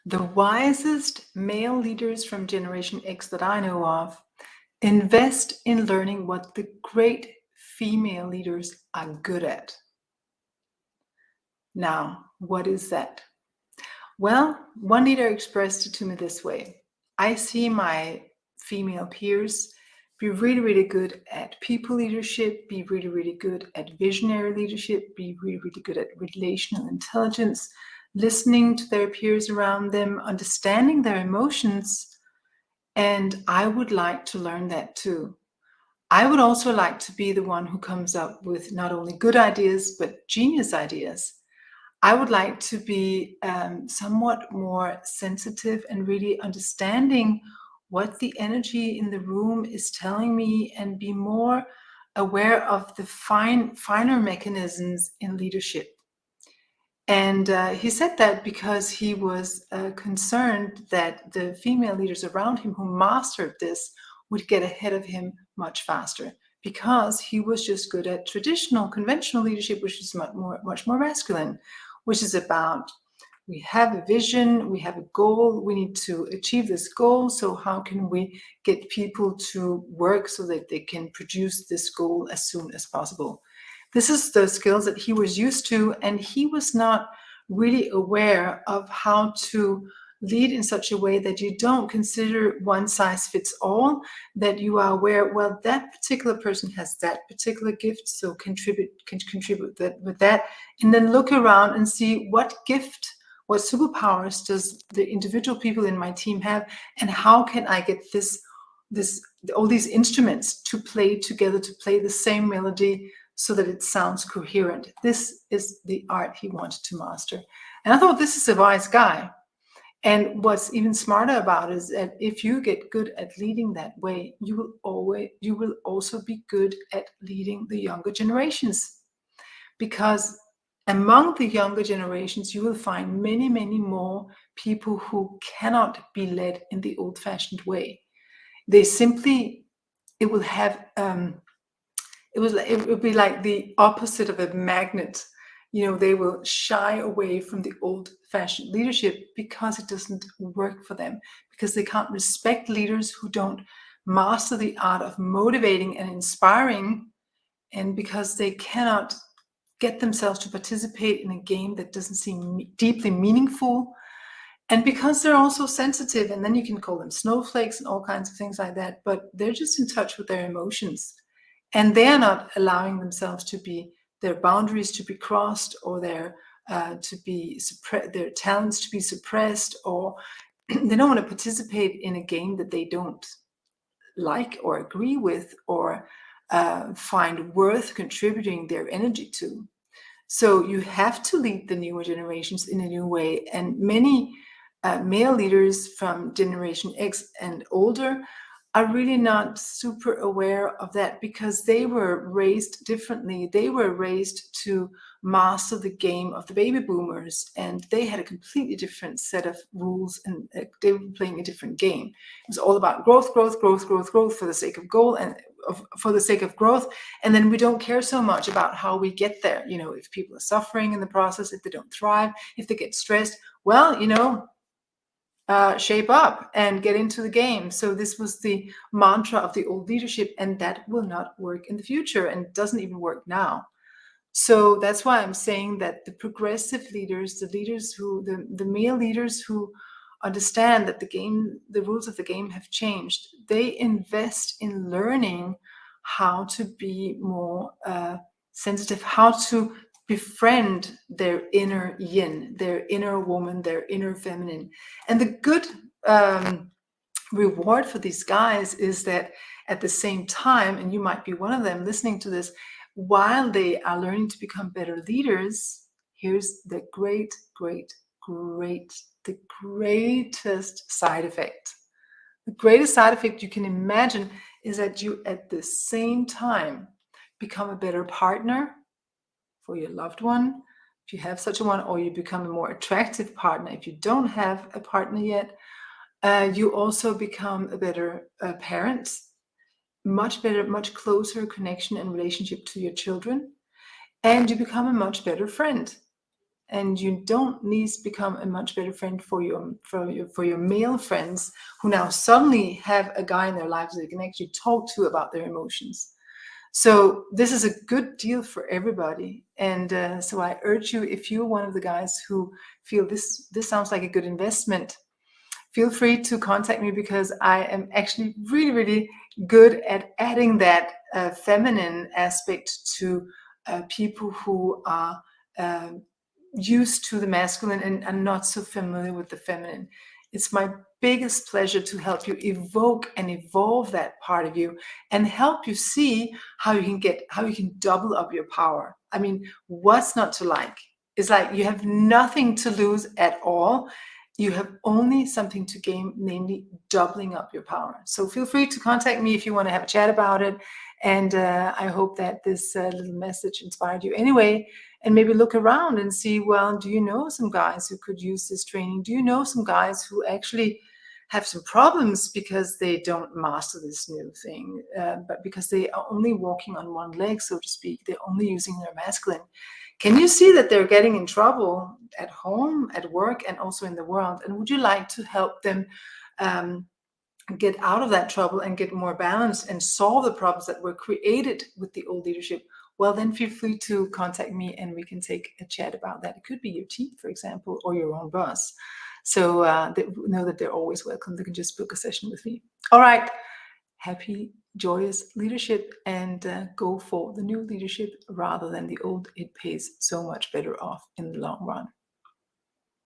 The wisest male leaders from Generation X that I know of invest in learning what the great female leaders are good at. Now, what is that? Well, one leader expressed it to me this way. I see my female peers be really, really good at people leadership, be really, really good at visionary leadership, be really, really good at relational intelligence, listening to their peers around them, understanding their emotions. And I would like to learn that too. I would also like to be the one who comes up with not only good ideas, but genius ideas. I would like to be somewhat more sensitive and really understanding what the energy in the room is telling me and be more aware of the finer mechanisms in leadership. And he said that because he was concerned that the female leaders around him who mastered this would get ahead of him much faster, because he was just good at traditional, conventional leadership, which is much more masculine, which is about, we have a vision, we have a goal, we need to achieve this goal. So how can we get people to work so that they can produce this goal as soon as possible? This is the skills that he was used to, and he was not really aware of how to lead in such a way that you don't consider one size fits all, that you are aware, well, that particular person has that particular gift, so can contribute that with that, and then look around and see what gift, what superpowers does the individual people in my team have, and how can I get all these instruments to play together, to play the same melody so that it sounds coherent. This is the art he wanted to master. And I thought, this is a wise guy. And what's even smarter about it is that if you get good at leading that way, you will also be good at leading the younger generations. Because among the younger generations, you will find many, many more people who cannot be led in the old-fashioned way. They simply, it will have, it would be like the opposite of a magnet. You know, they will shy away from the old-fashioned leadership because it doesn't work for them, because they can't respect leaders who don't master the art of motivating and inspiring, and because they cannot get themselves to participate in a game that doesn't seem deeply meaningful, and because they're also sensitive. And then you can call them snowflakes and all kinds of things like that, but they're just in touch with their emotions, and they're not allowing themselves to be, their boundaries to be crossed, or their their talents to be suppressed, or they don't want to participate in a game that they don't like or agree with, or find worth contributing their energy to. So you have to lead the newer generations in a new way. And many male leaders from Generation X and older are really not super aware of that, because they were raised differently. They were raised to master the game of the baby boomers, and they had a completely different set of rules, and they were playing a different game. It was all about growth, growth, growth, growth, growth for the sake of goal and for the sake of growth. And then we don't care so much about how we get there. You know, if people are suffering in the process, if they don't thrive, if they get stressed, well, you know, shape up and get into the game. So this was the mantra of the old leadership, and that will not work in the future, and doesn't even work now. So that's why I'm saying that the progressive leaders, the leaders who, the male leaders who understand that the rules of the game have changed, they invest in learning how to be more sensitive, how to befriend their inner yin, their inner woman, their inner feminine. And the good reward for these guys is that at the same time, and you might be one of them listening to this, while they are learning to become better leaders, here's the the greatest side effect. The greatest side effect you can imagine is that you at the same time become a better partner for your loved one, if you have such a one, or you become a more attractive partner if you don't have a partner yet. You also become a better parent, much better, much closer connection and relationship to your children, and you become a much better friend. and you don't need to become a much better friend for your male friends who now suddenly have a guy in their lives that they can actually talk to about their emotions. So this is a good deal for everybody. And so I urge you, if you're one of the guys who feel this sounds like a good investment, feel free to contact me, because I am actually really, really good at adding that feminine aspect to people who are used to the masculine and are not so familiar with the feminine. It's my biggest pleasure to help you evoke and evolve that part of you and help you see how you can double up your power. I mean, what's not to like? It's like you have nothing to lose at all. You have only something to gain, namely doubling up your power. So feel free to contact me if you want to have a chat about it. And I hope that this little message inspired you anyway. And maybe look around and see, well, do you know some guys who could use this training? Do you know some guys who actually have some problems because they don't master this new thing, but because they are only walking on one leg, so to speak? They're only using their masculine. Can you see that they're getting in trouble at home, at work, and also in the world? And would you like to help them get out of that trouble and get more balanced and solve the problems that were created with the old leadership? Well, then feel free to contact me and we can take a chat about that. It could be your team, for example, or your own boss. So they know that they're always welcome. They can just book a session with me. All right. Happy, joyous leadership, and go for the new leadership rather than the old. It pays so much better off in the long run.